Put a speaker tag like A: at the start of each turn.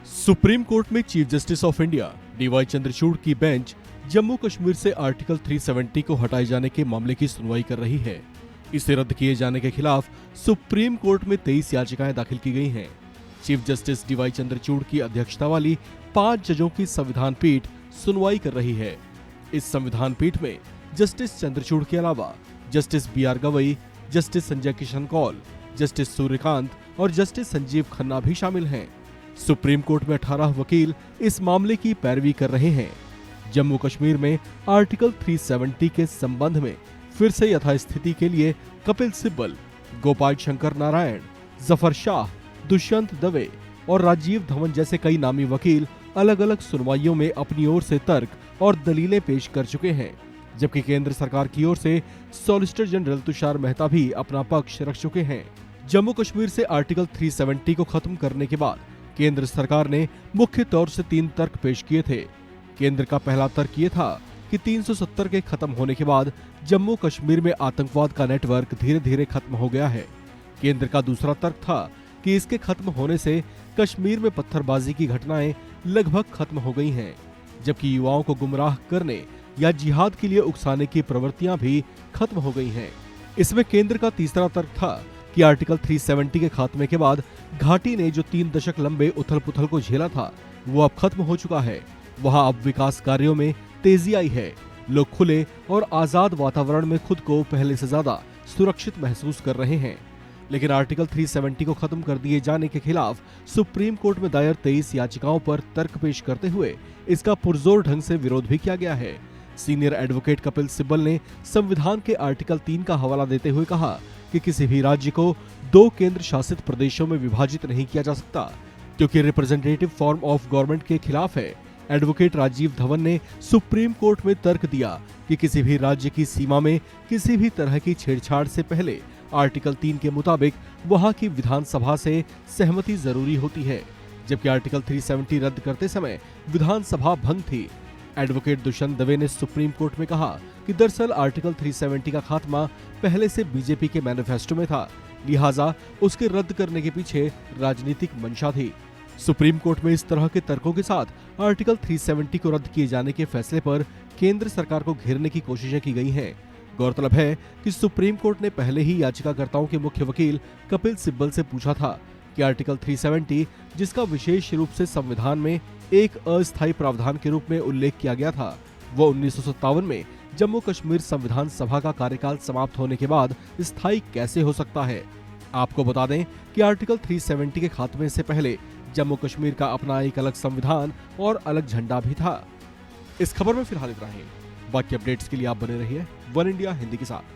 A: Supreme court में chief justice of India DY Chandrachud की bench Jammu Kashmir से आर्टिकल 370 को हटाए जाने के मामले की सुनवाई कर रही है। इसे रद्द किए जाने के खिलाफ सुप्रीम कोर्ट में 23 याचिकाएं दाखिल की गई हैं। चीफ जस्टिस डीवाई चंद्रचूड़ की अध्यक्षता वाली 5 जजों की संविधान पीठ सुनवाई कर रही है। इस संविधान पीठ में जस्टिस चंद्रचूड़ के अलावा justice BR Gavai, justice Sanjay Kishan Kaul, justice Surya Kant और जस्टिस संजीव खन्ना भी शामिल हैं। सुप्रीम कोर्ट में 18 वकील इस मामले की पैरवी कर रहे हैं। जम्मू कश्मीर में आर्टिकल 370 के संबंध में फिर से यथास्थिति के लिए कपिल सिब्बल, गोपाल शंकर नारायण, जफर शाह, दुष्यंत दवे और राजीव धवन जैसे कई नामी वकील अलग अलग सुनवाइयों में अपनी ओर से तर्क और दलीलें पेश कर चुके हैं, जबकि केंद्र सरकार की ओर से सॉलिसिटर जनरल तुषार मेहता भी अपना पक्ष रख चुके हैं। जम्मू कश्मीर से आर्टिकल 370 को खत्म करने के बाद केंद्र सरकार ने मुख्य तौर से 3 तर्क पेश किए थे। केंद्र का पहला तर्क ये था कि 370 के खत्म होने के बाद जम्मू कश्मीर में आतंकवाद का नेटवर्क धीरे धीरे खत्म हो गया है। केंद्र का दूसरा तर्क था कि इसके खत्म होने से कश्मीर में पत्थरबाजी की घटनाएं लगभग खत्म हो गई हैं, जबकि युवाओं को गुमराह करने या जिहाद के लिए उकसाने की प्रवृत्तियां भी खत्म हो गई हैं। इसमें केंद्र का तीसरा तर्क था कि आर्टिकल 370 के खात्मे के बाद घाटी ने जो 3 दशक लंबे उथल पुथल को झेला था वो अब खत्म हो चुका है। वहां अब विकास कार्यों में तेजी आई है। लोग खुले और आजाद वातावरण में खुद को पहले से ज्यादा सुरक्षित महसूस कर रहे हैं। लेकिन आर्टिकल 370 को खत्म कर दिए जाने के खिलाफ सुप्रीम कोर्ट में दायर 23 याचिकाओं पर तर्क पेश करते हुए इसका पुरजोर ढंग से विरोध भी किया गया है। सीनियर एडवोकेट कपिल सिब्बल ने संविधान के आर्टिकल 3 का हवाला देते हुए कहा कि किसी भी राज्य को 2 केंद्र शासित प्रदेशों में विभाजित नहीं किया जा सकता, क्योंकि रिप्रेजेंटेटिव फॉर्म ऑफ गवर्नमेंट के खिलाफ है। एडवोकेट राजीव धवन ने सुप्रीम कोर्ट में तर्क दिया कि किसी भी राज्य की सीमा में किसी भी तरह की छेड़छाड़ से पहले आर्टिकल 3 के मुताबिक वहां की विधानसभा से सहमति जरूरी होती है, जबकि आर्टिकल 370 रद्द करते समय विधानसभा भंग थी। एडवोकेट दुष्यंत दवे ने सुप्रीम कोर्ट में कहा कि दरअसल आर्टिकल 370 का खात्मा पहले से बीजेपी के मैनिफेस्टो में था, लिहाजा उसके रद्द करने के पीछे राजनीतिक मंशा थी। सुप्रीम कोर्ट में इस तरह के तर्कों के साथ आर्टिकल 370 को रद्द किए जाने के फैसले पर केंद्र सरकार को घेरने की कोशिशें की गई हैं। गौरतलब है कि सुप्रीम कोर्ट ने पहले ही याचिकाकर्ताओं के मुख्य वकील कपिल सिब्बल से पूछा था कि आर्टिकल 370, जिसका विशेष रूप से संविधान में एक अस्थायी प्रावधान के रूप में उल्लेख किया गया था, वो 1957 में जम्मू कश्मीर संविधान सभा का कार्यकाल समाप्त होने के बाद स्थायी कैसे हो सकता है। आपको बता दें कि आर्टिकल 370 के खात्मे से पहले जम्मू कश्मीर का अपना एक अलग संविधान और अलग झंडा भी था। इस खबर में फिलहाल इतना ही। बाकी अपडेट्स के लिए आप बने रहिए वन इंडिया हिंदी के साथ।